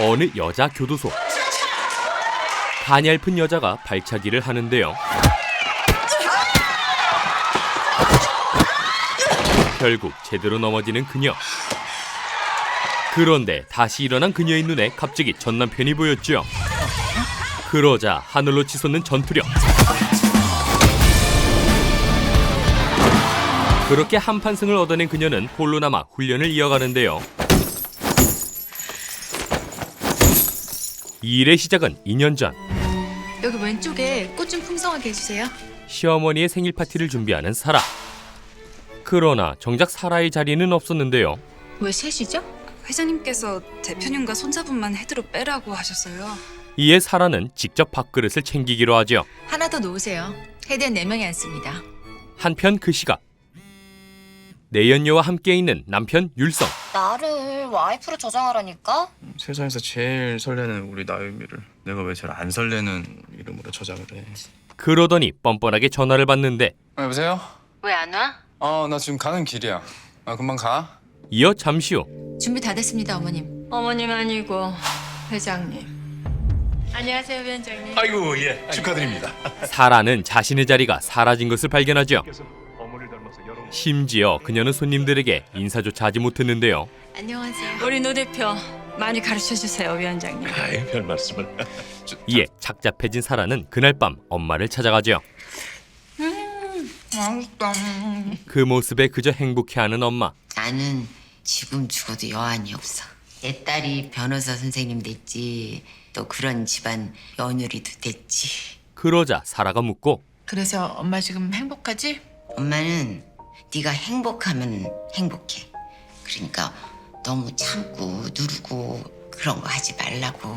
어느 여자 교도소. 가냘픈 여자가 발차기를 하는데요. 결국 제대로 넘어지는 그녀. 그런데 다시 일어난 그녀의 눈에 갑자기 전 남편이 보였죠. 그러자 하늘로 치솟는 전투력. 그렇게 한판승을 얻어낸 그녀는 홀로 남아 훈련을 이어가는데요. 이 일의 시작은 2년 전. 여기 왼쪽에 꽃 좀 풍성하게 해주세요. 시어머니의 생일 파티를 준비하는 사라. 그러나 정작 사라의 자리는 없었는데요. 왜 셋이죠? 회장님께서 대표님과 손자분만 헤드로 빼라고 하셨어요. 이에 사라는 직접 밥그릇을 챙기기로 하죠. 하나 더 놓으세요. 헤드엔 4명이 앉습니다. 한편 그 시각. 내연녀와 함께 있는 남편 율성. 나를 와이프로 저장하라니까? 세상에서 제일 설레는 우리 나유미를 내가 왜 제일 안 설레는 이름으로 저장을 해. 그러더니 뻔뻔하게 전화를 받는데 여보세요? 왜 안 와? 나 지금 가는 길이야. 금방 가. 이어 잠시 후 준비 다 됐습니다, 어머님. 어머님 아니고 회장님. 안녕하세요, 위원장님. 아이고 예 축하드립니다. 사라는 자신의 자리가 사라진 것을 발견하죠. 심지어 그녀는 손님들에게 인사조차 하지 못했는데요. 안녕하세요. 우리 노 대표 많이 가르쳐 주세요, 위원장님. 아이 별 말씀을. 이에 착잡해진 사라는 그날 밤 엄마를 찾아가죠. 맛있다. 그 모습에 그저 행복해하는 엄마. 나는 지금 죽어도 여한이 없어. 내 딸이 변호사 선생님 됐지. 또 그런 집안 며느리도 됐지. 그러자 사라가 묻고 그래서 엄마 지금 행복하지? 엄마는 네가 행복하면 행복해. 그러니까 너무 참고 누르고 그런 거 하지 말라고.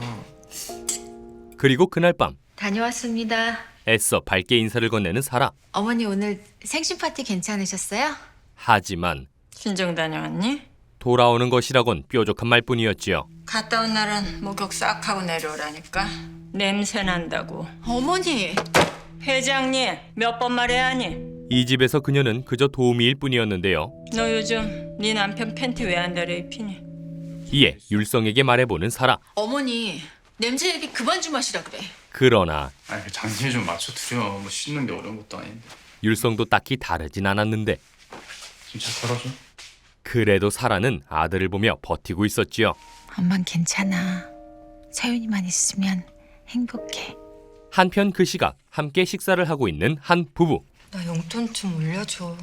그리고 그날 밤 다녀왔습니다. 애써 밝게 인사를 건네는 사라. 어머니 오늘 생신 파티 괜찮으셨어요? 하지만 신정 다녀왔니? 돌아오는 것이라곤 뾰족한 말뿐이었지요. 갔다 온 날은 목욕 싹 하고 내려오라니까. 냄새 난다고. 어머니! 회장님, 몇 번 말해야 하니? 이 집에서 그녀는 그저 도우미일 뿐이었는데요. 너 요즘 네 남편 팬티 왜 안 다려 입히니? 이에 율성에게 말해보는 사라. 어머니, 냄새 얘기 그만 좀 하시라 그래. 그러나 장치에 좀 맞춰드려. 뭐 씻는 게 어려운 것도 아닌데. 율성도 딱히 다르진 않았는데 진짜 털어줘? 그래도 사라는 아들을 보며 버티고 있었지요. 엄만 괜찮아. 서윤이만 있으면 행복해. 한편 그 시각 함께 식사를 하고 있는 한 부부. 나 용돈 좀 올려줘.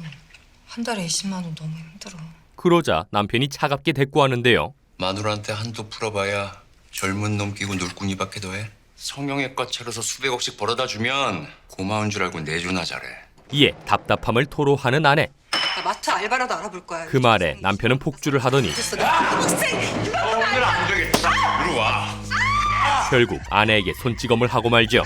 한 달에 20만 원 너무 힘들어. 그러자 남편이 차갑게 대꾸하는데요. 마누라한테 한도 풀어봐야 젊은 놈 끼고 놀궁이밖에 더해. 성형외과 차려서 수백억씩 벌어다 주면 고마운 줄 알고 내조나 잘해. 이에 답답함을 토로하는 아내. 나 마트 알바라도 알아볼 거야. 그 말에 남편은 폭주를 하더니 오늘 안 되겠다. 이리 와. 결국 아내에게 손찌검을 하고 말죠.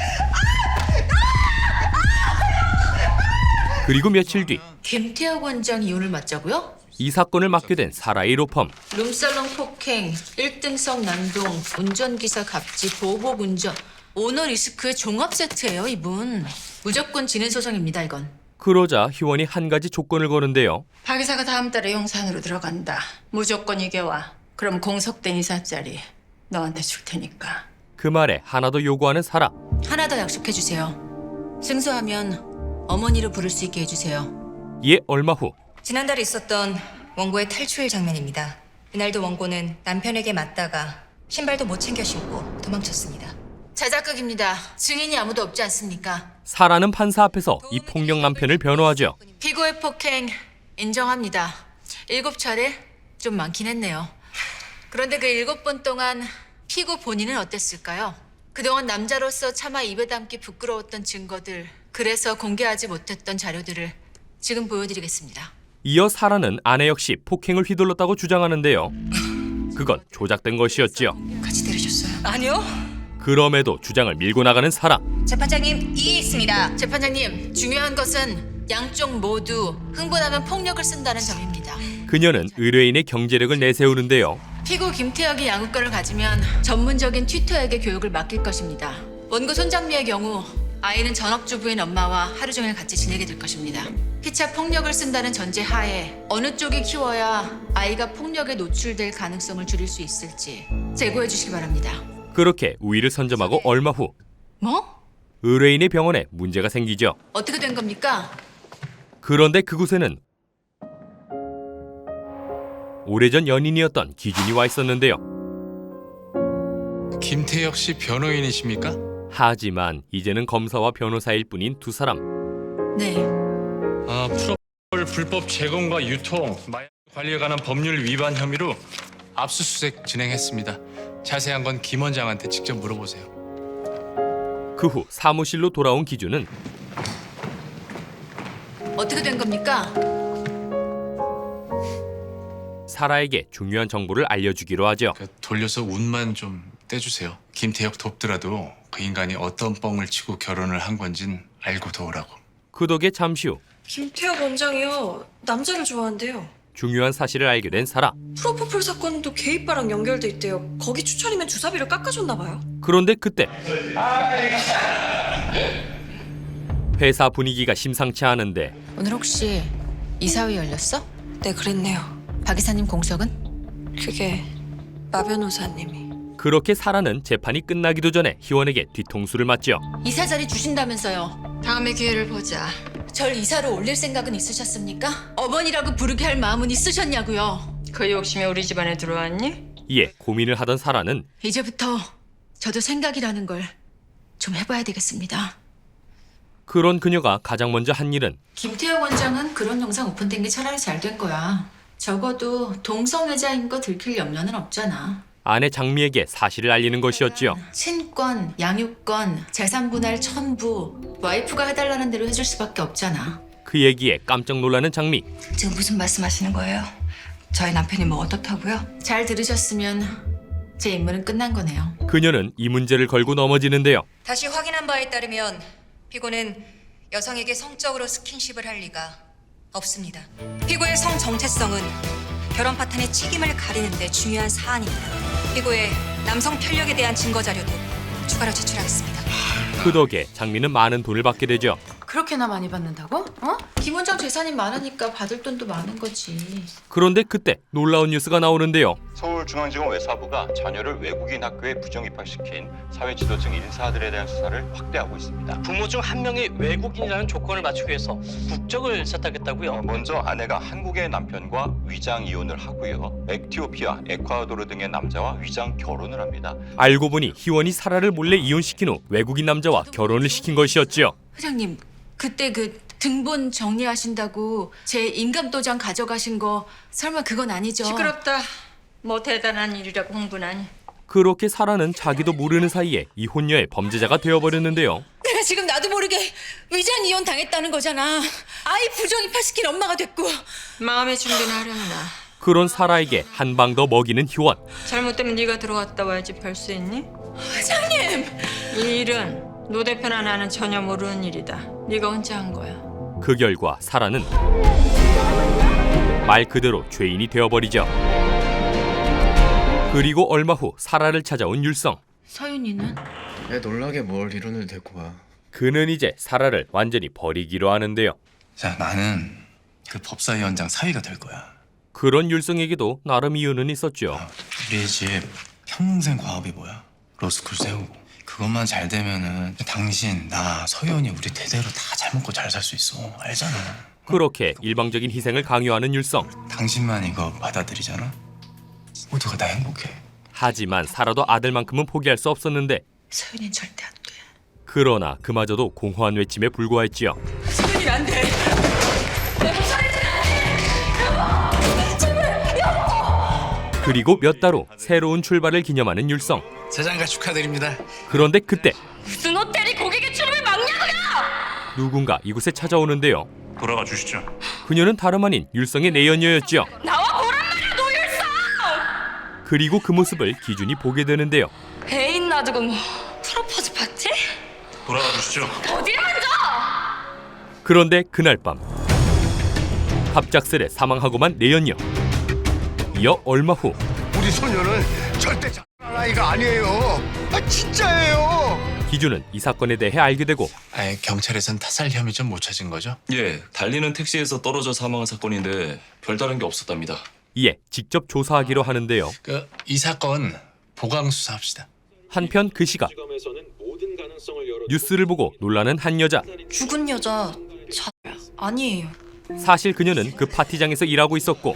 그리고 며칠 뒤 이 김태혁 원장 이혼을 맞자고요? 사건을 맡게 된 사라의 로펌. 룸살롱 폭행, 1등석 난동, 운전기사 갑질, 보복 운전, 오너 리스크의 종합 세트예요, 이분. 무조건 진행소송입니다, 이건. 그러자 희원이 한 가지 조건을 거는데요. 박 이사가 다음 달에 용산으로 들어간다. 무조건 이겨와. 그럼 공석된 이사짜리 너한테 줄 테니까. 그 말에 하나 더 요구하는 사라. 하나 더 약속해 주세요. 승소하면 어머니로 부를 수 있게 해주세요. 이에 얼마 후 지난달에 있었던 원고의 탈출 장면입니다. 이날도 원고는 남편에게 맞다가 신발도 못 챙겨 신고 도망쳤습니다. 자작극입니다. 증인이 아무도 없지 않습니까? 사라는 판사 앞에서 이 폭력 남편을 변호하죠. 피고의 폭행 인정합니다. 7차례? 좀 많긴 했네요. 그런데 그 7번 동안 피고 본인은 어땠을까요? 그동안 남자로서 차마 입에 담기 부끄러웠던 증거들, 그래서 공개하지 못했던 자료들을 지금 보여드리겠습니다. 이어 사라는 아내 역시 폭행을 휘둘렀다고 주장하는데요. 그건 조작된 것이었지요. 같이 들으셨어요? 아니요. 그럼에도 주장을 밀고 나가는 사라. 재판장님 이해했습니다. 재판장님, 중요한 것은 양쪽 모두 흥분하면 폭력을 쓴다는 점입니다. 그녀는 의뢰인의 경제력을 내세우는데요. 피고 김태혁이 양육권을 가지면 전문적인 튜터에게 교육을 맡길 것입니다. 원고 손장미의 경우 아이는 전업주부인 엄마와 하루 종일 같이 지내게 될 것입니다. 피차 폭력을 쓴다는 전제 하에 어느 쪽이 키워야 아이가 폭력에 노출될 가능성을 줄일 수 있을지 제고해 주시기 바랍니다. 그렇게 우위를 선점하고 얼마 후 뭐? 의뢰인의 병원에 문제가 생기죠. 어떻게 된 겁니까? 그런데 그곳에는 오래전 연인이었던 기준이 와 있었는데요. 김태혁 씨 변호인이십니까? 하지만 이제는 검사와 변호사일 뿐인 두 사람. 네. 프로폴 불법 제공과 유통, 마약 관리에 관한 법률 위반 혐의로 압수수색 진행했습니다. 자세한 건 김 원장한테 직접 물어보세요. 그 후 사무실로 돌아온 기준은 어떻게 된 겁니까? 사라에게 중요한 정보를 알려주기로 하죠. 돌려서 운만 좀 떼주세요. 김태혁 돕더라도 그 인간이 어떤 뻥을 치고 결혼을 한 건진 알고 도우라고. 그 덕에 잠시 후 김태혁 원장이요. 남자를 좋아한대요. 중요한 사실을 알게 된 사라. 프로포폴 사건도 개입바랑 연결돼 있대요. 거기 추천이면 주사비를 깎아줬나 봐요. 그런데 그때 회사 분위기가 심상치 않은데 오늘 혹시 이사회 열렸어? 네, 그랬네요. 박 이사님 공석은? 그게 마 변호사님이. 그렇게 사라는 재판이 끝나기도 전에 희원에게 뒤통수를 맞죠. 이사 자리 주신다면서요. 다음에 기회를 보자. 절 이사로 올릴 생각은 있으셨습니까? 어머니라고 부르게 할 마음은 있으셨냐고요. 그 욕심이 우리 집안에 들어왔니? 이에 고민을 하던 사라는 이제부터 저도 생각이라는 걸 좀 해봐야 되겠습니다. 그런 그녀가 가장 먼저 한 일은 김태혁 원장은 그런 영상 오픈된 게 차라리 잘 된 거야. 적어도 동성애자인 거 들킬 염려는 없잖아. 아내 장미에게 사실을 알리는 것이었지요. 친권, 양육권, 재산 분할 첨부 와이프가 해달라는 대로 해줄 수밖에 없잖아. 그 얘기에 깜짝 놀라는 장미. 지금 무슨 말씀하시는 거예요? 저희 남편이 뭐 어떻다고요? 잘 들으셨으면 제 임무는 끝난 거네요. 그녀는 이 문제를 걸고 넘어지는데요. 다시 확인한 바에 따르면 피고는 여성에게 성적으로 스킨십을 할 리가 없습니다. 피고의 성 정체성은 결혼 파탄의 책임을 가리는 데 중요한 사안입니다. 피고의 남성 편력에 대한 증거 자료도 추가로 제출하겠습니다. 그 덕에 장미는 많은 돈을 받게 되죠. 그렇게나 많이 받는다고? 어? 김 원장 재산이 많으니까 받을 돈도 많은 거지. 그런데 그때 놀라운 뉴스가 나오는데요. 서울중앙지검 외사부가 자녀를 외국인 학교에 부정 입학시킨 사회 지도층 인사들에 대한 수사를 확대하고 있습니다. 부모 중 한 명이 외국인이라는 조건을 맞추기 위해서 국적을 세탁했다고요? 먼저 아내가 한국의 남편과 위장 이혼을 하고요. 에티오피아, 에콰도르 등의 남자와 위장 결혼을 합니다. 알고 보니 희원이 사라를 몰래 이혼시킨 후 외국인 남자와 결혼을 시킨 것이었지요. 회장님, 그때 그 등본 정리하신다고 제 인감도장 가져가신 거 설마 그건 아니죠? 시끄럽다. 뭐 대단한 일이라고 흥분하니. 그렇게 사라는 자기도 모르는 사이에 이 혼녀의 범죄자가 되어버렸는데요. 내가 지금 나도 모르게 위장 이혼 당했다는 거잖아. 아이 부정 입학시킨 엄마가 됐고. 마음의 준비는 하려나. 그런 사라에게 한 방 더 먹이는 희원. 잘못되면 네가 들어갔다 와야지 별 수 있니? 회장님! 이 일은 노 대표나 나는 전혀 모르는 일이다. 네가 혼자 한 거야. 그 결과 사라는 말 그대로 죄인이 되어버리죠. 그리고 얼마 후 사라를 찾아온 율성. 서윤이는? 애 놀라게 뭘 이론을 대고 와. 그는 이제 사라를 완전히 버리기로 하는데요. 자, 나는 그 법사위원장 사위가 될 거야. 그런 율성에게도 나름 이유는 있었죠. 우리 집 평생 과업이 뭐야? 로스쿨 세우고. 그것만 잘 되면은 당신, 나, 서윤이 우리 대대로 다 잘 먹고 잘 살 수 있어. 알잖아. 그렇게 일방적인 희생을 강요하는 율성. 당신만 이거 받아들이잖아. 모두가 다 행복해. 하지만 사라도 아들만큼은 포기할 수 없었는데 서윤이는 절대 안 돼. 그러나 그마저도 공허한 외침에 불과했지요. 서윤이는 안 돼. 그리고 몇 달 후 새로운 출발을 기념하는 율성. 재장가 축하드립니다. 그런데 그때 무슨 호텔이 고객의 출입을 막냐고요! 누군가 이곳에 찾아오는데요. 돌아가 주시죠. 그녀는 다름 아닌 율성의 내연녀였죠. 나와 보란 말이야, 노율성! 그리고 그 모습을 기준이 보게 되는데요. 애인 놔두고 뭐 프로포즈 파티? 돌아가 주시죠. 어딜 만져! 그런데 그날 밤 갑작스레 사망하고만 내연녀. 이어 얼마 후 우리 소녀는 절대 장난할 아이가 아니에요. 아 진짜예요. 기준은 이 사건에 대해 알게 되고 경찰에선 타살 혐의 좀 못 찾은 거죠? 예, 달리는 택시에서 떨어져 사망한 사건인데 별다른 게 없었답니다. 이에 직접 조사하기로 하는데요. 이 사건 보강 수사합시다. 한편 그 시각 뉴스를 보고 놀라는 한 여자. 죽은 여자 아니에요. 사실 그녀는 그 파티장에서 일하고 있었고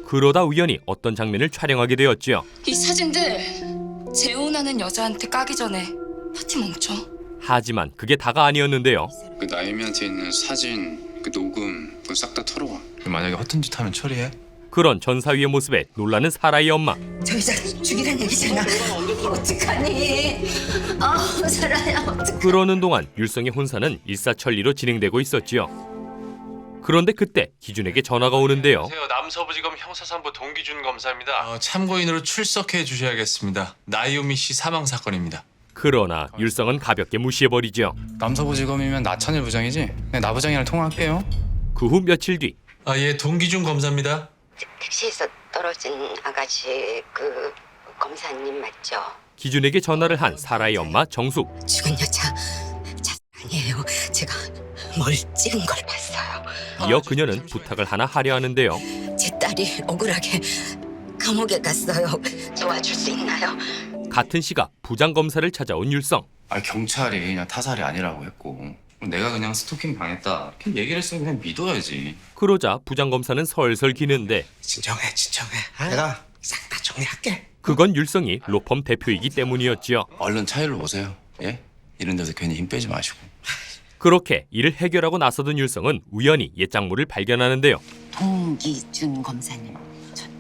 그러다 우연히 어떤 장면을 촬영하게 되었죠. 이 사진들 재혼하는 여자한테 까기 전에 파티 멈춰. 하지만 그게 다가 아니었는데요. 그 나유미한테 있는 사진, 그 녹음 그거 싹 다 털어와. 만약에 허튼 짓 하면 처리해? 그런 전사위의 모습에 놀라는 사라의 엄마. 저 여자 죽이란 얘기잖아. 어떡하니? 살아야 어떡해. 그러는 동안 율성의 혼사는 일사천리로 진행되고 있었지요. 그런데 그때 기준에게 전화가 오는데요. 안녕하세요. 남서부지검 형사산부 동기준 검사입니다. 참고인으로 출석해 주셔야겠습니다. 나유미 씨 사망 사건입니다. 그러나 율성은 가볍게 무시해버리죠. 남서부지검이면 나찬일 부장이지? 네, 나 부장이랑 통화할게요. 그 후 며칠 뒤 예, 동기준 검사입니다. 택시에서 떨어진 아가씨 그 검사님 맞죠? 기준에게 전화를 한 사라의 엄마 정숙. 죽은 여자 아니에요. 제가 뭘 찍은 걸 봤어요. 이어 그녀는 부탁을 하나 하려 하는데요. 제 딸이 억울하게 감옥에 갔어요. 도와줄 수 있나요? 같은 시각 부장검사를 찾아온 율성. 경찰이 그냥 타살이 아니라고 했고 내가 그냥 스토킹 당했다. 얘기를 했으면 그냥 믿어야지. 그러자 부장검사는 설설 기는데 진정해. 내가 싹 다 정리할게. 그건 율성이 로펌 대표이기 때문이었지요. 얼른 차일로 오세요. 예? 이런 데서 괜히 힘 빼지 마시고. 그렇게 이를 해결하고 나서던 율성은 우연히 옛 장모를 발견하는데요. 동기준 검사님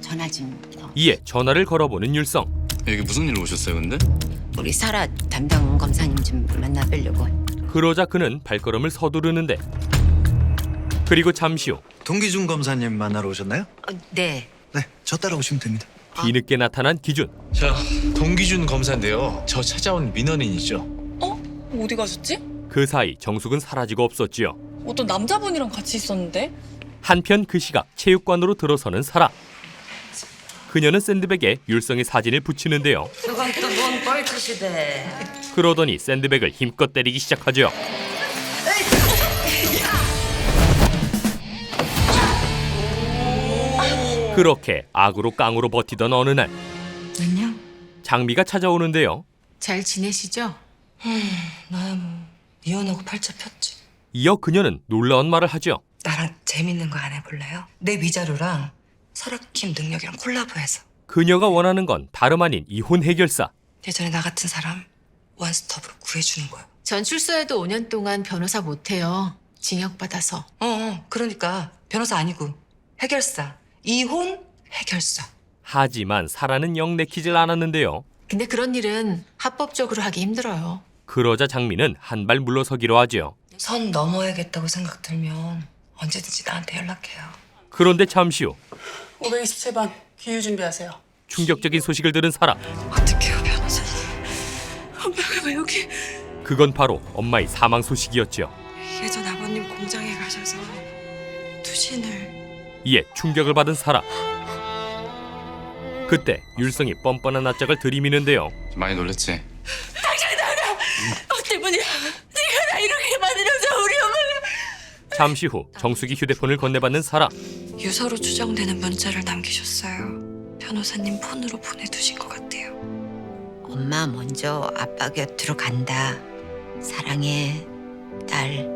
전화 좀. 이에 전화를 걸어보는 율성. 여기 무슨 일로 오셨어요, 근데? 우리 사라 담당 검사님 좀 만나뵈려고. 그러자 그는 발걸음을 서두르는데 그리고 잠시 후 동기준 검사님 만나러 오셨나요? 네. 네, 저 따라오시면 됩니다. 뒤늦게 나타난 기준. 자, 동기준 검사인데요. 저 찾아온 민원인이죠. 어디 가셨지? 그 사이 정숙은 사라지고 없었지요. 어떤 남자분이랑 같이 있었는데? 한편 그 시각 체육관으로 들어서는 사라. 그녀는 샌드백에 율성의 사진을 붙이는데요. 저건 또 뭔 뻘짓이대. 그러더니 샌드백을 힘껏 때리기 시작하죠. 그렇게 악으로 깡으로 버티던 어느 날 안녕. 장미가 찾아오는데요. 잘 지내시죠? 나야 뭐 이혼하고 팔자 폈지. 이어 그녀는 놀라운 말을 하죠. 나랑 재밌는 거 안 해볼래요? 내 위자료랑 설악킴 능력이랑 콜라보해서. 그녀가 원하는 건 다름 아닌 이혼 해결사. 예전에 나 같은 사람 원스톱으로 구해주는 거야. 전 출소해도 5년 동안 변호사 못해요. 징역받아서. 그러니까 변호사 아니고 해결사. 이혼 해결사. 하지만 사라는 영 내키질 않았는데요. 근데 그런 일은 합법적으로 하기 힘들어요. 그러자 장미는 한 발 물러서기로 하죠. 선 넘어야겠다고 생각 들면 언제든지 나한테 연락해요. 그런데 잠시 후 527번 기유 준비하세요. 충격적인 소식을 들은 사라. 어떡해요, 변호사님. 엄마가 왜 여기? 그건 바로 엄마의 사망 소식이었죠. 예전 아버님 공장에 가셔서 투신을. 이에 충격을 받은 사라. 그때 율성이 뻔뻔한 낯짝을 들이미는데요. 많이 놀랬지? 너 때문이야. 네가 나 이렇게 만들어서 우리 엄마가. 잠시 후 정숙이 휴대폰을 건네받는 사라. 유서로 추정되는 문자를 남기셨어요. 변호사님 폰으로 보내두신 것 같아요. 엄마 먼저 아빠 곁으로 간다. 사랑해, 딸.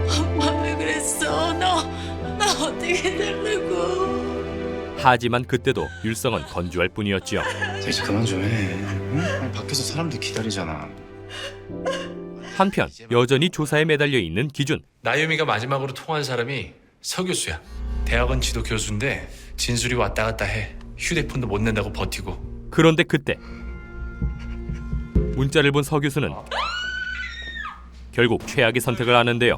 엄마 왜 그랬어? 나 어떻게 되려고? 하지만 그때도 율성은 건조할 뿐이었지요. 이제 그만 좀 해. 응? 밖에서 사람들 기다리잖아. 한편 여전히 조사에 매달려 있는 기준. 나유미가 마지막으로 통화한 사람이 서 교수야. 대학원 지도 교수인데 진술이 왔다 갔다 해. 휴대폰도 못 낸다고 버티고. 그런데 그때 문자를 본 서 교수는 결국 최악의 선택을 하는데요.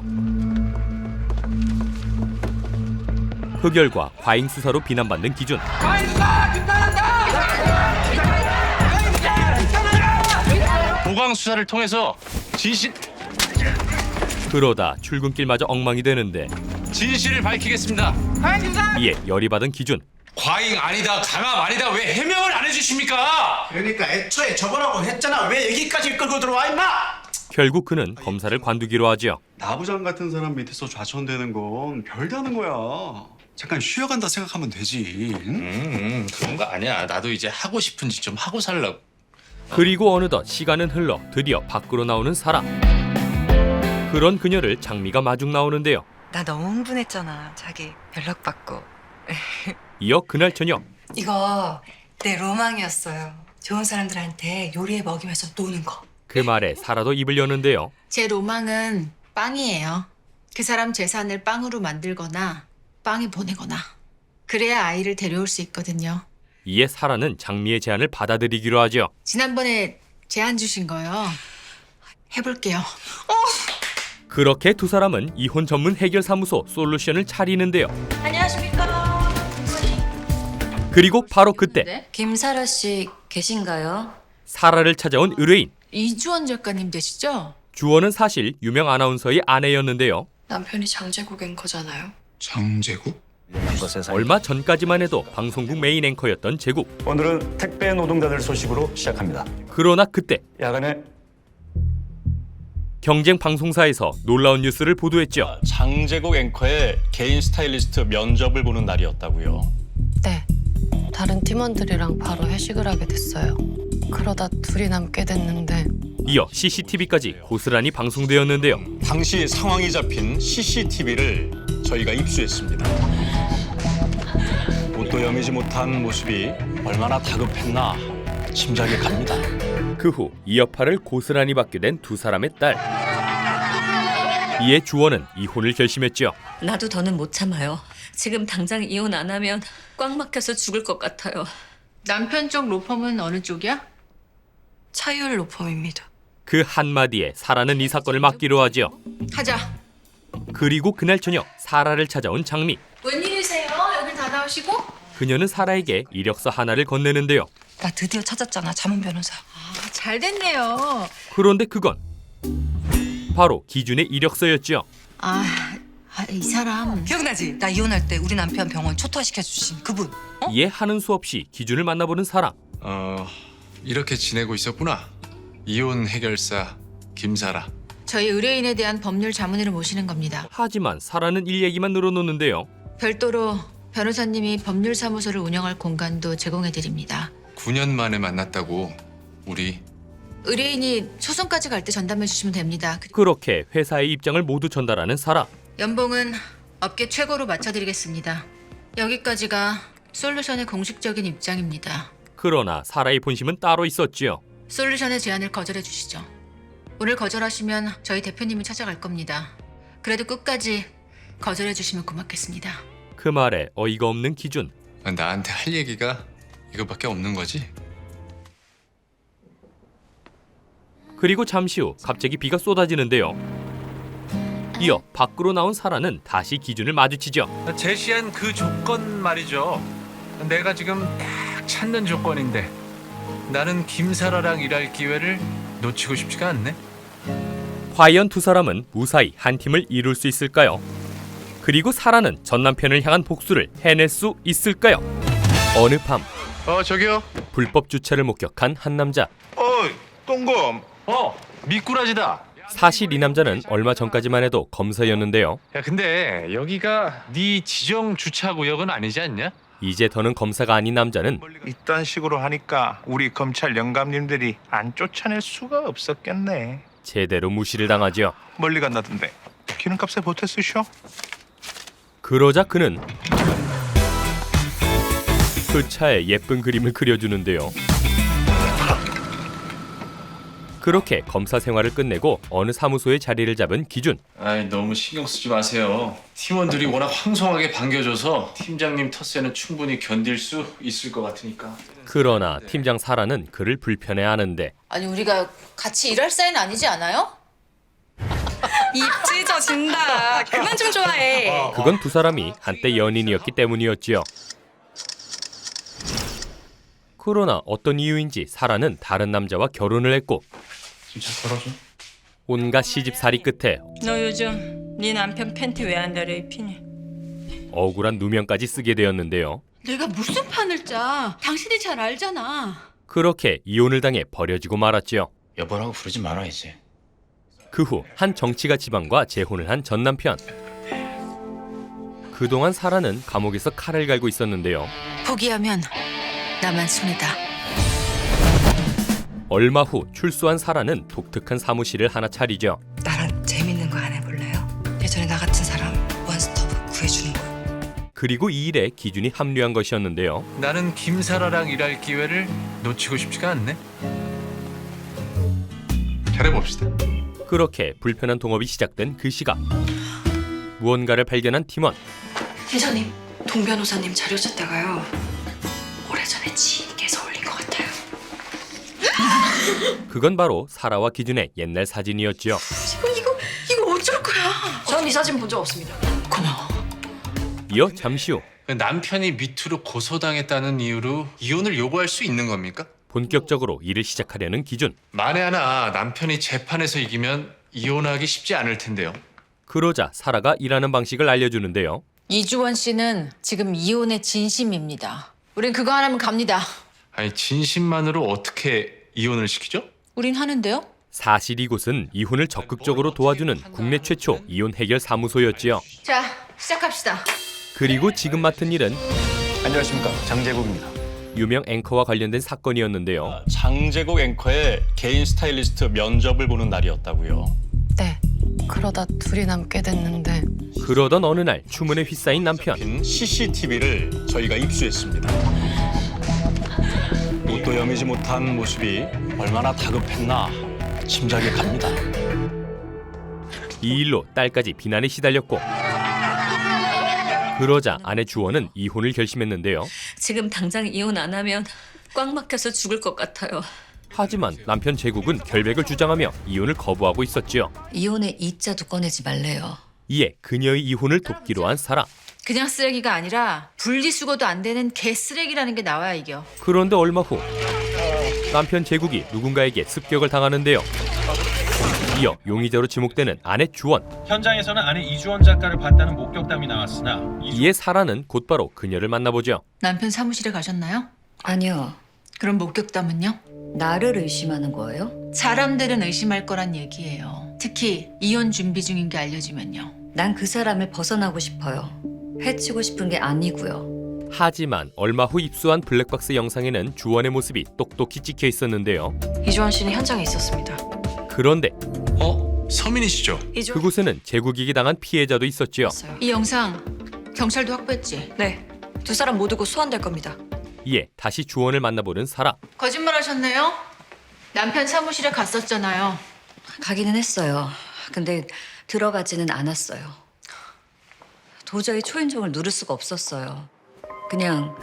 그 결과 과잉 수사로 비난받는 기준. 보강 수사를 통해서 진실 그러다 출근길마저 엉망이 되는데 진실을 밝히겠습니다. 이에 열이 받은 기준. 과잉 아니다, 강압 아니다, 왜 해명을 안 해주십니까? 그러니까 애초에 접어라고 했잖아. 왜 여기까지 끌고 들어와 임마? 결국 그는 검사를 관두기로 하죠. 나부장 같은 사람 밑에서 좌천되는 건 별다른 거야. 잠깐 쉬어간다 생각하면 되지. 그런 거 아니야. 나도 이제 하고 싶은 짓 좀 하고 살라고. 그리고 어느덧 시간은 흘러 드디어 밖으로 나오는 사라. 그런 그녀를 장미가 마중 나오는데요. 나 너무 흥분했잖아. 자기 연락받고. 이어 그날 저녁 이거 내 로망이었어요. 좋은 사람들한테 요리해 먹이면서 노는 거. 그 말에 사라도 입을 여는데요. 제 로망은 빵이에요. 그 사람 재산을 빵으로 만들거나 빵에 보내거나 그래야 아이를 데려올 수 있거든요. 이에 사라는 장미의 제안을 받아들이기로 하죠. 지난번에 제안 주신 거요. 해볼게요. 그렇게 두 사람은 이혼 전문 해결사무소 솔루션을 차리는데요. 안녕하십니까. 그리고 바로 그때 김사라 씨 계신가요? 사라를 찾아온 의뢰인. 이주원 작가님 되시죠? 주원은 사실 유명 아나운서의 아내였는데요. 남편이 장제국 앵커잖아요. 장제국? 얼마 전까지만 해도 방송국 메인 앵커였던 제국. 오늘은 택배 노동자들 소식으로 시작합니다. 그러나 그때 야간에 경쟁 방송사에서 놀라운 뉴스를 보도했죠. 장제국 앵커의 개인 스타일리스트 면접을 보는 날이었다고요. 네. 다른 팀원들이랑 바로 회식을 하게 됐어요. 그러다 둘이 남게 됐는데 이어 CCTV까지 고스란히 방송되었는데요. 당시 상황이 잡힌 CCTV를 저희가 입수했습니다. 옷도 여미지 못한 모습이 얼마나 다급했나 짐작이 갑니다. 그 후 이 여파를 고스란히 받게 된 두 사람의 딸. 이에 주원은 이혼을 결심했죠. 나도 더는 못 참아요. 지금 당장 이혼 안 하면 꽉 막혀서 죽을 것 같아요. 남편 쪽 로펌은 어느 쪽이야? 차율 로펌입니다. 그 한마디에 사라는 이 사건을 막기로 하죠. 하자. 그리고 그날 저녁 사라를 찾아온 장미. 웬일이세요? 여길 다 나오시고? 그녀는 사라에게 이력서 하나를 건네는데요. 나 드디어 찾았잖아. 자문 변호사. 잘 됐네요. 그런데 그건 바로 기준의 이력서였죠. 이 사람. 기억나지? 나 이혼할 때 우리 남편 병원 초토화시켜 주신 그분. 이에 하는 수 없이 기준을 만나보는 사라. 이렇게 지내고 있었구나. 이혼 해결사 김사라. 저희 의뢰인에 대한 법률 자문으로 모시는 겁니다. 하지만 사라는 일 얘기만 늘어놓는데요. 별도로 변호사님이 법률사무소를 운영할 공간도 제공해드립니다. 9년 만에 만났다고 우리. 의뢰인이 소송까지 갈 때 전담해 주시면 됩니다. 그렇게 회사의 입장을 모두 전달하는 사라. 연봉은 업계 최고로 맞춰드리겠습니다. 여기까지가 솔루션의 공식적인 입장입니다. 그러나 사라의 본심은 따로 있었지요. 솔루션의 제안을 거절해 주시죠. 오늘 거절하시면 저희 대표님이 찾아갈 겁니다. 그래도 끝까지 거절해 주시면 고맙겠습니다. 그 말에 어이가 없는 기준. 나한테 할 얘기가 이거밖에 없는 거지? 그리고 잠시 후 갑자기 비가 쏟아지는데요. 이어 밖으로 나온 사라는 다시 기준을 마주치죠. 제시한 그 조건 말이죠. 내가 지금 딱 찾는 조건인데 나는 김사라랑 일할 기회를 놓치고 싶지가 않네. 과연 두 사람은 무사히 한 팀을 이룰 수 있을까요? 그리고 사라는 전 남편을 향한 복수를 해낼 수 있을까요? 어느 밤 저기요. 불법 주차를 목격한 한 남자. 똥검. 미꾸라지다. 사실 이 남자는 얼마 전까지만 해도 검사였는데요. 야, 근데 여기가 네 지정 주차 구역은 아니지 않냐? 이제 더는 검사가 아닌 남자는 이딴 식으로 하니까 우리 검찰 영감님들이 안 쫓아낼 수가 없었겠네. 제대로 무시를 당하죠. 멀리 간다던데 기름값에 보태 쓰셔? 그러자 그는 그 차에 예쁜 그림을 그려주는데요. 그렇게 검사 생활을 끝내고 어느 사무소에 자리를 잡은 기준. 너무 신경 쓰지 마세요. 팀원들이 워낙 황송하게 반겨줘서 팀장님 텃세는 충분히 견딜 수 있을 것 같으니까. 그러나 팀장 사라는 그를 불편해하는데. 아니 우리가 같이 일할 사이는 아니지 않아요? 입 찢어진다. 그만 좀 좋아해. 그건 두 사람이 한때 연인이었기 때문이었지요. 그러나 어떤 이유인지 사라는 다른 남자와 결혼을 했고 진짜 걸어줘. 온갖 시집살이 끝에 너 요즘 네 남편 팬티 왜 안 내려 입히니? 억울한 누명까지 쓰게 되었는데요. 내가 무슨 판을 짜? 당신이 잘 알잖아. 그렇게 이혼을 당해 버려지고 말았지요. 여보라고 부르지 말아야지. 그 후 한 정치가 지방과 재혼을 한 전 남편. 그동안 사라는 감옥에서 칼을 갈고 있었는데요. 포기하면 나만 손해다. 얼마 후 출소한 사라는 독특한 사무실을 하나 차리죠. 나랑 재밌는 거 안 해볼래요? 예전에 나 같은 사람 원스톱 구해주는 거. 그리고 이 일에 기준이 합류한 것이었는데요. 나는 김사라랑 일할 기회를 놓치고 싶지가 않네. 잘해봅시다. 그렇게 불편한 동업이 시작된 그 시각. 무언가를 발견한 팀원. 회장님, 동 변호사님 자료 찾다가요. 오래전에 지인께서 올린 것 같아요. 그건 바로 사라와 기준의 옛날 사진이었지요. 이거 어쩔 거야? 전 이 사진 본 적 없습니다. 고마워. 이어 잠시 후 남편이 미투로 고소당했다는 이유로 이혼을 요구할 수 있는 겁니까? 본격적으로 일을 시작하려는 기준. 만에 하나 남편이 재판에서 이기면 이혼하기 쉽지 않을 텐데요. 그러자 사라가 일하는 방식을 알려주는데요. 이주원 씨는 지금 이혼의 진심입니다. 우린 그거 하나면 갑니다. 아니 진심만으로 어떻게 이혼을 시키죠? 우린 하는데요? 사실 이곳은 이혼을 적극적으로 도와주는 국내 최초 이혼 해결 사무소였지요. 자, 시작합시다. 그리고 지금 맡은 일은 안녕하십니까, 장재국입니다. 유명 앵커와 관련된 사건이었는데요. 장재국 앵커의 개인 스타일리스트 면접을 보는 날이었다고요. 네. 그러다 둘이 남게 됐는데 그러던 어느 날 주문에 휩싸인 남편. CCTV를 저희가 입수했습니다. 옷도 여미지 못한 모습이 얼마나 다급했나 짐작이 갑니다. 이 일로 딸까지 비난에 시달렸고 그러자 아내 주원은 이혼을 결심했는데요. 지금 당장 이혼 안 하면 꽉 막혀서 죽을 것 같아요. 하지만 남편 재국은 결백을 주장하며 이혼을 거부하고 있었지요. 이혼의 이자도 꺼내지 말래요. 이에 그녀의 이혼을 돕기로 한 사라. 그냥 쓰레기가 아니라 분리수거도 안 되는 개쓰레기라는 게 나와야 이겨. 그런데 얼마 후 남편 재국이 누군가에게 습격을 당하는데요. 이어 용의자로 지목되는 아내 주원. 현장에서는 아내 이주원 작가를 봤다는 목격담이 나왔으나 이에 사라는 곧바로 그녀를 만나보죠. 남편 사무실에 가셨나요? 아니요. 그럼 목격담은요? 나를 의심하는 거예요? 사람들은 의심할 거란 얘기예요. 특히 이혼 준비 중인 게 알려지면요. 난 그 사람을 벗어나고 싶어요. 해치고 싶은 게 아니고요. 하지만 얼마 후 입수한 블랙박스 영상에는 주원의 모습이 똑똑히 찍혀 있었는데요. 이주원 씨는 현장에 있었습니다. 그런데 서민이시죠? 그곳에는 재국이게 당한 피해자도 있었지요. 이 영상 경찰도 확보했지? 네. 두 사람 모두 곧 소환될 겁니다. 이에 다시 주원을 만나보는 사라. 거짓말 하셨네요? 남편 사무실에 갔었잖아요. 가기는 했어요. 근데 들어가지는 않았어요. 도저히 초인종을 누를 수가 없었어요. 그냥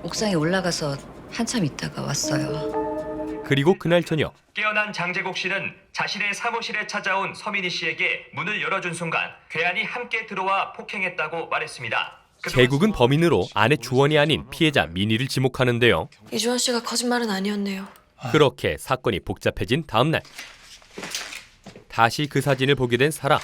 옥상에 올라가서 한참 있다가 왔어요. 그리고 그날 저녁 깨어난 장재국 씨는 자신의 사무실에 찾아온 서민희 씨에게 문을 열어준 순간 괴한이 함께 들어와 폭행했다고 말했습니다. 재국은 범인으로 아내 주원이 아닌 피해자 민희를 지목하는데요. 이주원 씨가 거짓말은 아니었네요. 그렇게 사건이 복잡해진 다음 날 다시 그 사진을 보게 된 사라.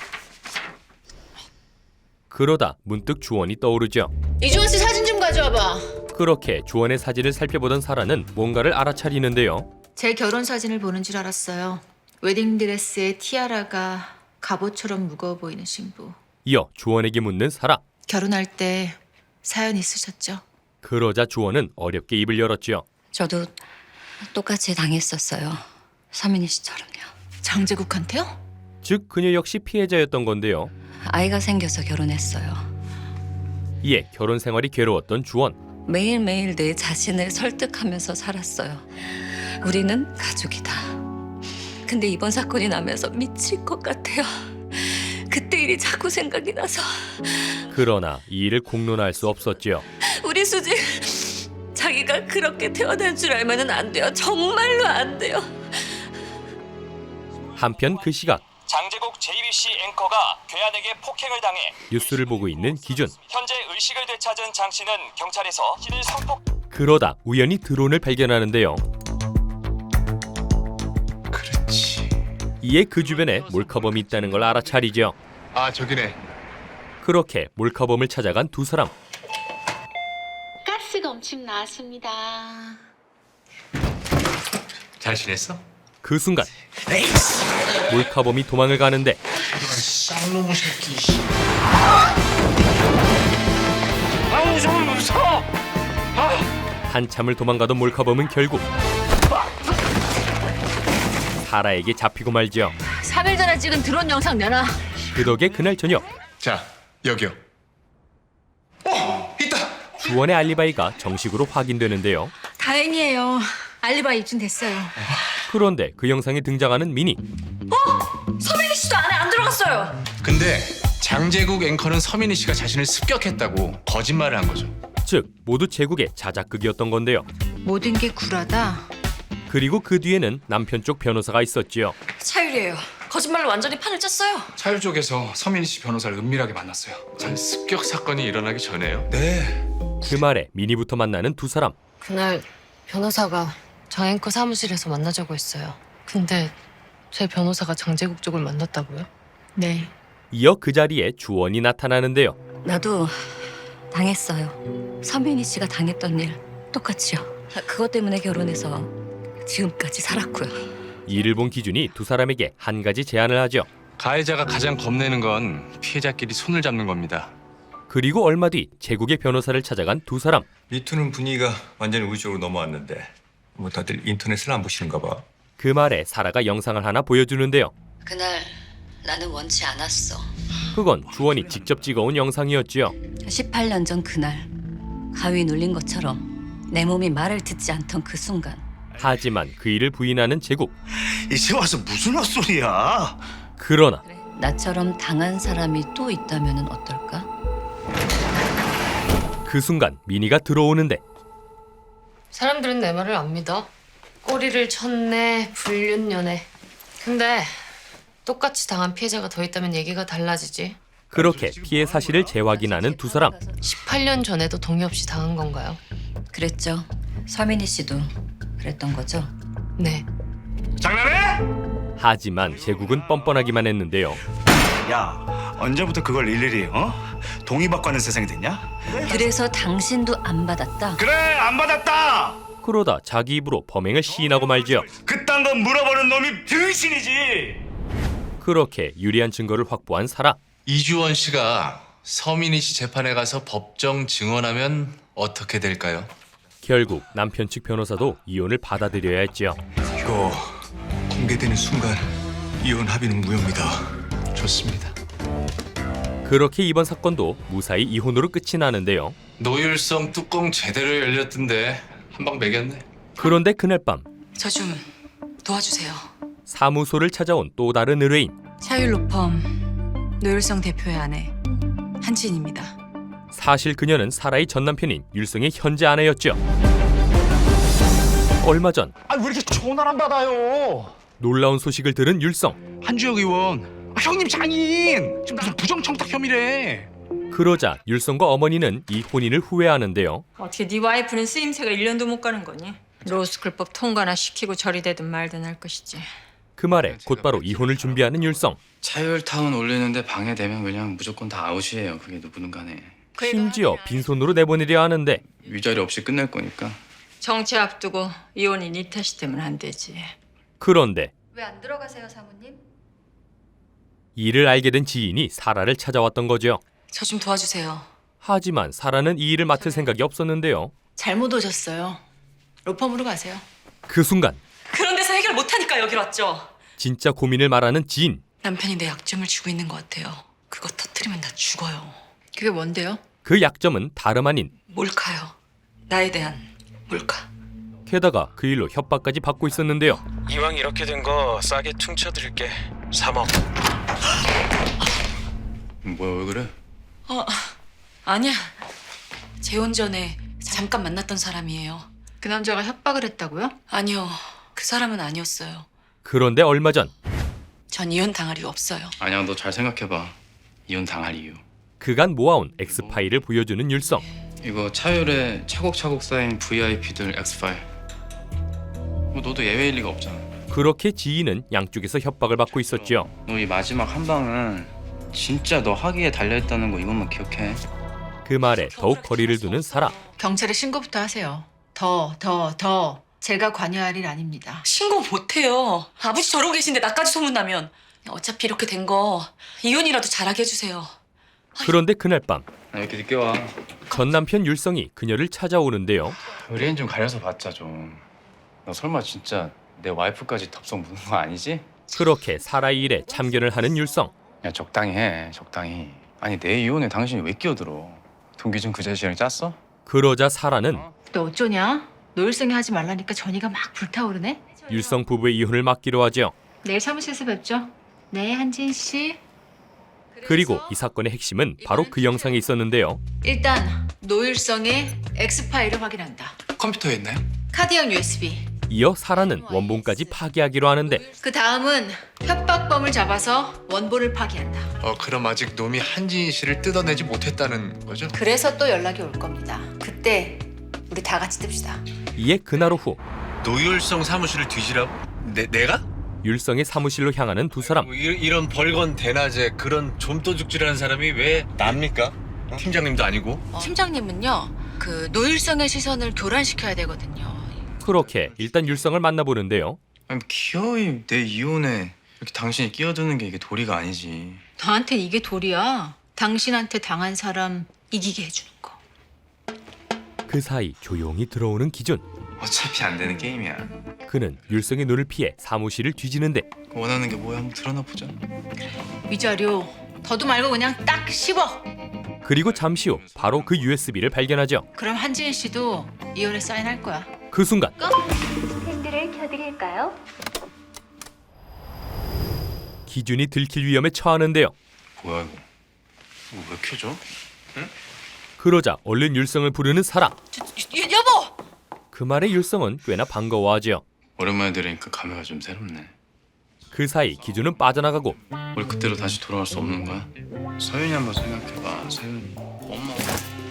그러다 문득 주원이 떠오르죠. 이주원 씨 사진 좀 가져와봐. 그렇게 주원의 사진을 살펴보던 사라는 뭔가를 알아차리는데요. 제 결혼 사진을 보는 줄 알았어요. 웨딩드레스에 티아라가 갑옷처럼 무거워 보이는 신부. 이어 주원에게 묻는 사라. 결혼할 때 사연 있으셨죠? 그러자 주원은 어렵게 입을 열었죠. 저도 똑같이 당했었어요. 서민희 씨처럼요. 장재국한테요? 즉 그녀 역시 피해자였던 건데요. 아이가 생겨서 결혼했어요. 이에 결혼 생활이 괴로웠던 주원. 매일매일 내 자신을 설득하면서 살았어요. 우리는 가족이다. 근데 이번 사건이 나면서 미칠 것 같아요. 그때 일이 자꾸 생각이 나서. 그러나 이 일을 공론화할 수 없었지요. 우리 수지 자기가 그렇게 태어난 줄 알면은 안 돼요. 정말로 안 돼요. 한편 그 시각 장재국 JBC 앵커가 괴한에게 폭행을 당해 뉴스를 보고 있는 기준. 현재 의식을 되찾은 장 씨는 경찰에서 신을 성폭. 그러다 우연히 드론을 발견하는데요. 그렇지. 이에 그 주변에 몰카범이 있다는 걸 알아차리죠. 아 저기네. 그렇게 몰카범을 찾아간 두 사람. 가스가 엄청 나왔습니다. 잘 지냈어? 그 순간 몰카범이 도망을 가는데 쌍놈 새끼. 아우 좀 무서워. 한참을 도망가던 몰카범은 결국 사라에게 잡히고 말지요. 3일 전에 찍은 드론 영상 내놔. 그 덕에 그날 저녁 자, 여기요. 주원의 알리바이가 정식으로 확인되는데요. 다행이에요. 알리바이 입증됐어요. 그런데 그 영상에 등장하는 미니. 서민희 씨도 안에 안 들어갔어요. 근데 장제국 앵커는 서민희 씨가 자신을 습격했다고 거짓말을 한 거죠. 즉 모두 제국의 자작극이었던 건데요. 모든 게 굴하다. 그리고 그 뒤에는 남편 쪽 변호사가 있었지요. 차율이에요. 거짓말로 완전히 판을 짰어요. 차율 쪽에서 서민희 씨 변호사를 은밀하게 만났어요. 전 습격 사건이 일어나기 전에요. 네. 그 말에 미니부터 만나는 두 사람. 그날 변호사가 저 앵커 사무실에서 만나자고 했어요. 근데 제 변호사가 장제국 쪽을 만났다고요? 네. 이어 그 자리에 주원이 나타나는데요. 나도 당했어요. 서민희 씨가 당했던 일 똑같이요. 그것 때문에 결혼해서 지금까지 살았고요. 이를 본 기준이 두 사람에게 한 가지 제안을 하죠. 가해자가 가장 겁내는 건 피해자끼리 손을 잡는 겁니다. 그리고 얼마 뒤 제국의 변호사를 찾아간 두 사람. 미투는 분위기가 완전히 우리 쪽으로 넘어왔는데 뭐 다들 인터넷을 안 보시는가 봐. 그 말에 사라가 영상을 하나 보여주는데요. 그날 나는 원치 않았어. 그건 주원이 직접 찍어온 영상이었지요. 18년 전 그날 가위 눌린 것처럼 내 몸이 말을 듣지 않던 그 순간 하지만 그 일을 부인하는 제국. 이제 와서 무슨 헛소리야. 그러나 나처럼 당한 사람이 또 있다면 어떨까? 그 순간 미니가 들어오는데 사람들은 내 말을 안 믿어. 꼬리를 쳤네, 불륜녀네. 근데 똑같이 당한 피해자가 더 있다면 얘기가 달라지지. 그렇게 피해 사실을 재확인하는 두 사람. 18년 전에도 동의 없이 당한 건가요? 그랬죠. 서민희 씨도 그랬던 거죠? 네. 장난해? 하지만 제국은 뻔뻔하기만 했는데요. 야, 언제부터 그걸 일일이 동의받고 하는 세상이 됐냐? 그래서 당신도 안 받았다? 그래, 안 받았다. 그러다 자기 입으로 범행을 시인하고 말지요. 그딴 건 물어보는 놈이 등신이지. 그렇게 유리한 증거를 확보한 사라. 이주원 씨가 서민희 씨 재판에 가서 법정 증언하면 어떻게 될까요? 결국 남편 측 변호사도 이혼을 받아들여야 했지요. 이거 공개되는 순간 이혼 합의는 무효입니다. 좋습니다. 그렇게 이번 사건도 무사히 이혼으로 끝이 나는데요. 노율성 뚜껑 제대로 열렸던데 한 방 매겼네. 그런데 그날 밤 저 좀 도와주세요. 사무소를 찾아온 또 다른 의뢰인. 차율로펌 노율성 대표의 아내 한진입니다. 사실 그녀는 사라의 전 남편인 율성의 현재 아내였죠. 얼마 전 아, 왜 이렇게 전화를 안 받아요? 놀라운 소식을 들은 율성. 한주혁 의원, 형님 장인 지금 무슨 부정청탁 혐의래. 그러자 율성과 어머니는 이 혼인을 후회하는데요. 어떻게 네 와이프는 쓰임새가 1년도 못 가는 거니? 로스쿨법 통과나 시키고 저리 되든 말든 할 것이지. 그 말에 곧바로 이혼을 준비하는 율성. 차율타운 올리는데 방해되면 그냥 무조건 다 아웃이에요. 그게 누구든 간에. 심지어 빈손으로 내보내려 하는데 위자료 없이 끝낼 거니까. 정치 앞두고 이혼이 네 탓이 되면 안 되지. 그런데 왜 안 들어가세요, 사모님? 이를 알게 된 지인이 사라를 찾아왔던 거죠. 저 좀 도와주세요. 하지만 사라는 이 일을 맡을 생각이 없었는데요. 잘못 오셨어요. 로펌으로 가세요. 그 순간 그런 데서 해결 못하니까 여기로 왔죠. 진짜 고민을 말하는 지인. 남편이 내 약점을 쥐고 있는 것 같아요. 그거 터뜨리면 나 죽어요. 그게 뭔데요? 그 약점은 다름 아닌 몰카요. 나에 대한 몰카. 게다가 그 일로 협박까지 받고 있었는데요. 이왕 이렇게 된 거 싸게 퉁쳐드릴게. 3억. 뭐야 왜 그래? 아니야. 재혼 전에 잠깐 만났던 사람이에요. 그 남자가 협박을 했다고요? 아니요. 그 사람은 아니었어요. 그런데 얼마 전 전 이혼 당할 이유 없어요. 아니야 너 잘 생각해봐. 이혼 당할 이유. 그간 모아온 X파일을 보여주는 율성. 이거 차율에 차곡차곡 쌓인 VIP들 X파일. 뭐 너도 예외일 리가 없잖아. 그렇게 지인은 양쪽에서 협박을 받고 있었죠. 너 이 마지막 한 방은 진짜 너 학위에 달려있다는 거 이것만 기억해. 그 말에 더욱 거리를 두는 사라. 경찰에 신고부터 하세요. 더. 제가 관여할 일 아닙니다. 신고 못해요. 아버지 저러고 계신데 나까지 소문나면. 어차피 이렇게 된 거 이혼이라도 잘하게 해주세요. 그런데 그날 밤 왜 이렇게 늦게 와? 전 남편 율성이 그녀를 찾아오는데요. 의뢰인 좀 가려서 받자 좀. 너 설마 진짜 내 와이프까지 덥석 무는 거 아니지? 그렇게 사라의 일에 참견을 하는 율성. 야 적당히 해, 적당히. 아니 내 이혼에 당신이 왜 끼어들어? 동기준 그 자식이랑 짰어? 그러자 사라는 너 어쩌냐? 노일성이 하지 말라니까 전이가 막 불타오르네? 율성 부부의 이혼을 막기로 하죠. 내일 사무실에서 뵙죠. 네, 한진 씨. 그리고 이 사건의 핵심은 바로 그 영상에 있었는데요. 일단 노일성의 X파일을 확인한다. 컴퓨터에 있나요? 카드형 USB. 이어 사라는 원본까지 파기하기로 하는데 그 다음은 협박범을 잡아서 원본을 파기한다. 그럼 아직 놈이 한진희 씨를 뜯어내지 못했다는 거죠? 그래서 또 연락이 올 겁니다. 그때 우리 다 같이 뜹시다. 이에 그날 오후 노율성 사무실을 뒤지라고? 내가? 율성의 사무실로 향하는 두 사람. 이런 벌건 대낮에 그런 좀도둑질하는 사람이 왜 납니까? 팀장님도 아니고. 팀장님은요, 그 노일성의 시선을 교란시켜야 되거든요. 그렇게 일단 율성을 만나보는데요. 아니 기어이 내 이혼에 이렇게 당신이 끼어드는 게 이게 도리가 아니지. 나한텐 이게 도리야. 당신한테 당한 사람 이기게 해주는 거. 그 사이 조용히 들어오는 기준. 어차피 안 되는 게임이야. 그는 율성의 눈을 피해 사무실을 뒤지는데 원하는 게 뭐야? 한번 드러나 보자. 위자료 더도 말고 그냥 딱 10억. 그리고 잠시 후 바로 그 USB를 발견하죠. 그럼 한지은 씨도 이혼에 사인할 거야. 그 순간 핸들을 켜드릴까요? 기준이 들킬 위험에 처하는데요. 뭐야 이거? 이거 왜 켜져? 응? 그러자 얼른 율성을 부르는 사람. 여보! 그 말에 율성은 꽤나 반가워하죠. 오랜만에 들으니까 감회가 좀 새롭네. 그 사이 기준은 빠져나가고 우리 그때로 다시 돌아갈 수 없는 거야? 서윤이 한번 생각해봐. 서윤이 엄마.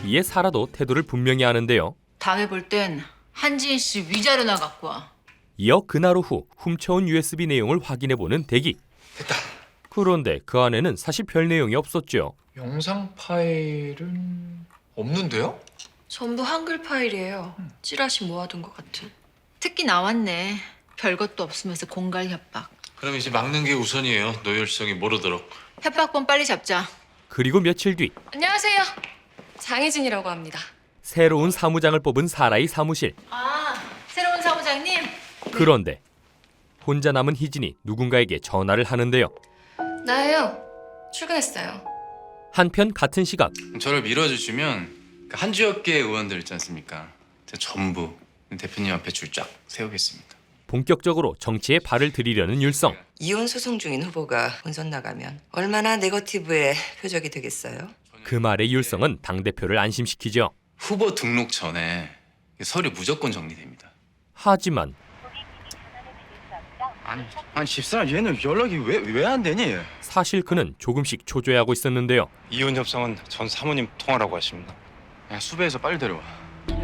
이에 사라도 태도를 분명히 하는데요. 다음에 볼 땐 한지은 씨 위자료나 갖고 와. 이어 그날 오후 훔쳐온 USB 내용을 확인해보는 대기. 됐다. 그런데 그 안에는 사실 별 내용이 없었죠. 영상 파일은 없는데요? 전부 한글 파일이에요. 찌라시 모아둔 것 같은. 특기 나왔네. 별것도 없으면서 공갈 협박. 그럼 이제 막는 게 우선이에요. 노율성이 모르도록. 협박범 빨리 잡자. 그리고 며칠 뒤 안녕하세요. 장혜진이라고 합니다. 새로운 사무장을 뽑은 사라의 사무실. 아, 새로운 사무장님. 그런데 혼자 남은 희진이 누군가에게 전화를 하는데요. 나예요. 출근했어요. 한편 같은 시각 저를 밀어주시면 그 한 지역계 의원들 있지 않습니까? 제가 전부 대표님 앞에 줄 쫙 세우겠습니다. 본격적으로 정치에 발을 들이려는 율성. 이혼 소송 중인 후보가 본선 나가면 얼마나 네거티브의 표적이 되겠어요? 그 말에 율성은 당대표를 안심시키죠. 후보 등록 전에 서류 무조건 정리됩니다. 하지만 아니 집사람 얘는 연락이 왜 안 되니? 사실 그는 조금씩 초조해하고 있었는데요. 이혼 협상은 전 사모님 통화라고 하십니다. 야, 수배해서 빨리 데려와.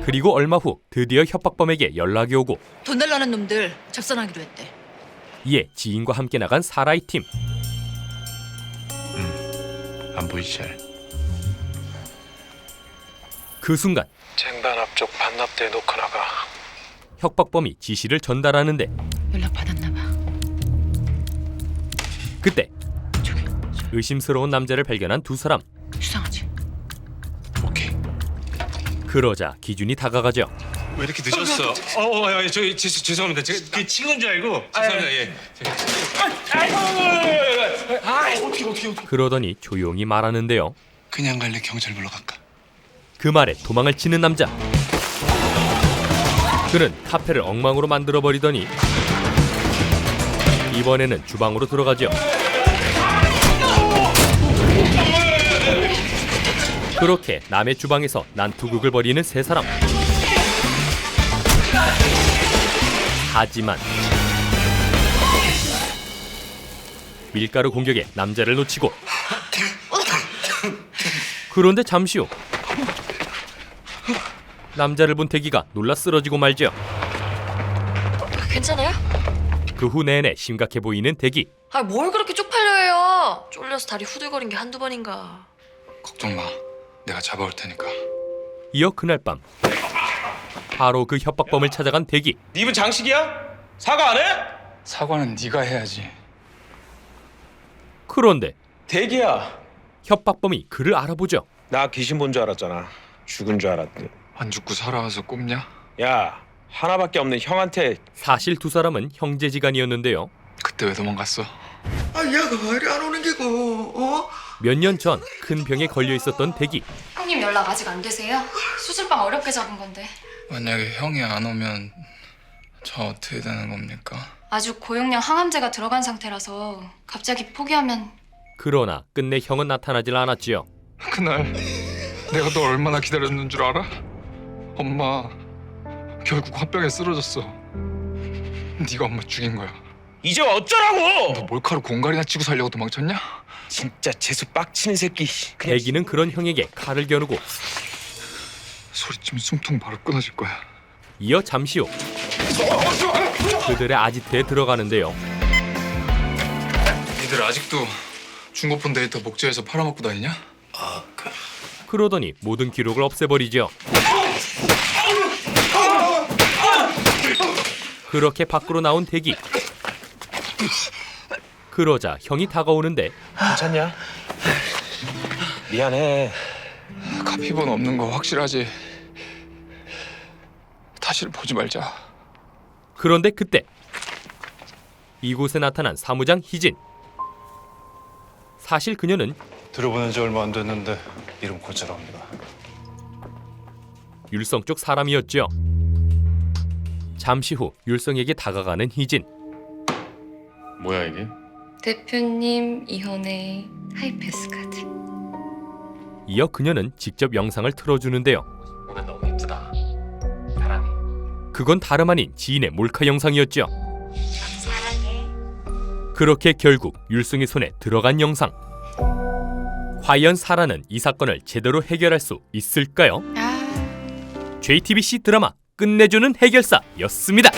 그리고 얼마 후 드디어 협박범에게 연락이 오고 돈 달라는 놈들 접선하기로 했대. 이에 지인과 함께 나간 사라의 팀. 안 보이지 잘. 그 순간 쟁반 앞쪽 반납대 놓고 나가. 협박범이 지시를 전달하는데 연락 받았나 봐. 그때 의심스러운 남자를 발견한 두 사람. 수상하지? 그러자 기준이 다가가죠. 왜 이렇게 늦었어? 저기 죄송합니다. 제가 그 친구인 줄 알고. 죄송합니다. 예. 어떻게. 그러더니 조용히 말하는데요. 그냥 갈래 경찰 불러갈까? 그 말에 도망을 치는 남자. 그는 카페를 엉망으로 만들어버리더니 이번에는 주방으로 들어가죠. 그렇게 남의 주방에서 난투극을 벌이는 세 사람. 하지만 밀가루 공격에 남자를 놓치고 그런데 잠시 후 남자를 본 대기가 놀라 쓰러지고 말죠. 괜찮아요? 그 후 내내 심각해 보이는 대기. 아, 뭘 그렇게 쪽팔려 해요? 쫄려서 다리 후들거린 게 한두 번인가. 걱정 마. 내가 잡아올 테니까. 이어 그날 밤 바로 그 협박범을 찾아간 대기. 네 입은 장식이야? 사과 안 해? 사과는 네가 해야지. 그런데 대기야. 협박범이 그를 알아보죠. 나 귀신 본 줄 알았잖아. 죽은 줄 알았대. 안 죽고 살아와서 꼽냐? 야, 하나밖에 없는 형한테. 사실 두 사람은 형제지간이었는데요. 그때 왜 도망갔어? 얘가 왜 안 오는 게고? 몇 년 전 큰 병에 걸려 있었던 대기. 형님 연락 아직 안 되세요? 수술방 어렵게 잡은 건데. 만약에 형이 안 오면 저 어떻게 되는 겁니까? 아주 고용량 항암제가 들어간 상태라서 갑자기 포기하면. 그러나 끝내 형은 나타나질 않았지요. 그날 내가 너 얼마나 기다렸는 줄 알아? 엄마 결국 화병에 쓰러졌어. 네가 엄마 죽인 거야. 이제 어쩌라고? 너 몰카로 공갈이나 치고 살려고 도망쳤냐? 진짜 재수 빡치는 새끼. 대기는 그런 형에게 칼을 겨누고 소리치면 숨통 바로 끊어질 거야. 이어 잠시 후 그들의 아지트에 들어가는데요. 니들 아직도 중고폰 데이터 목재에서 팔아먹고 다니냐? 그러더니 모든 기록을 없애버리죠. 그렇게 밖으로 나온 대기. 그러자 형이 다가오는데 괜찮냐? 미안해. 카피본 없는 거 확실하지? 다시를 보지 말자. 그런데 그때 이곳에 나타난 사무장 희진. 사실 그녀는 들어보낸 지 얼마 안 됐는데 이름 고짜랍니다. 율성 쪽 사람이었죠. 잠시 후 율성에게 다가가는 희진. 뭐야 이게? 대표님 이혼의 하이패스 카드. 이어 그녀는 직접 영상을 틀어주는데요. 오늘 너무 예쁘다. 사랑해. 그건 다름 아닌 지인의 몰카 영상이었죠. 사랑해. 그렇게 결국 율성의 손에 들어간 영상. 과연 사라는 이 사건을 제대로 해결할 수 있을까요? JTBC 드라마 끝내주는 해결사였습니다.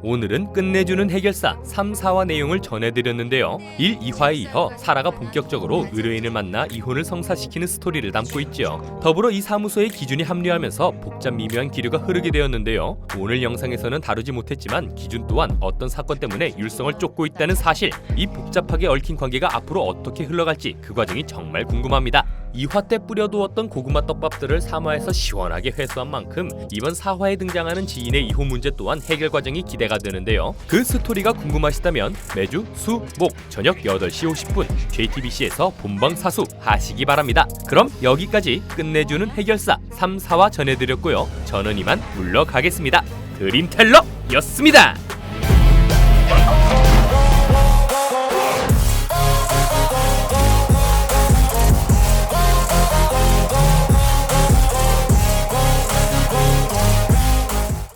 오늘은 끝내주는 해결사 3, 4화 내용을 전해드렸는데요. 1, 2화에 이어 사라가 본격적으로 의뢰인을 만나 이혼을 성사시키는 스토리를 담고 있죠. 더불어 이 사무소에 기준이 합류하면서 복잡 미묘한 기류가 흐르게 되었는데요. 오늘 영상에서는 다루지 못했지만 기준 또한 어떤 사건 때문에 율성을 쫓고 있다는 사실. 이 복잡하게 얽힌 관계가 앞으로 어떻게 흘러갈지 그 과정이 정말 궁금합니다. 2화 때 뿌려두었던 고구마 떡밥들을 3화에서 시원하게 회수한 만큼 이번 4화에 등장하는 지인의 이혼 문제 또한 해결 과정이 기대가 되는데요. 그 스토리가 궁금하시다면 매주 수, 목 저녁 8시 50분 JTBC에서 본방사수 하시기 바랍니다. 그럼 여기까지 끝내주는 해결사 3, 4화 전해드렸고요. 저는 이만 물러가겠습니다. 드림텔러였습니다.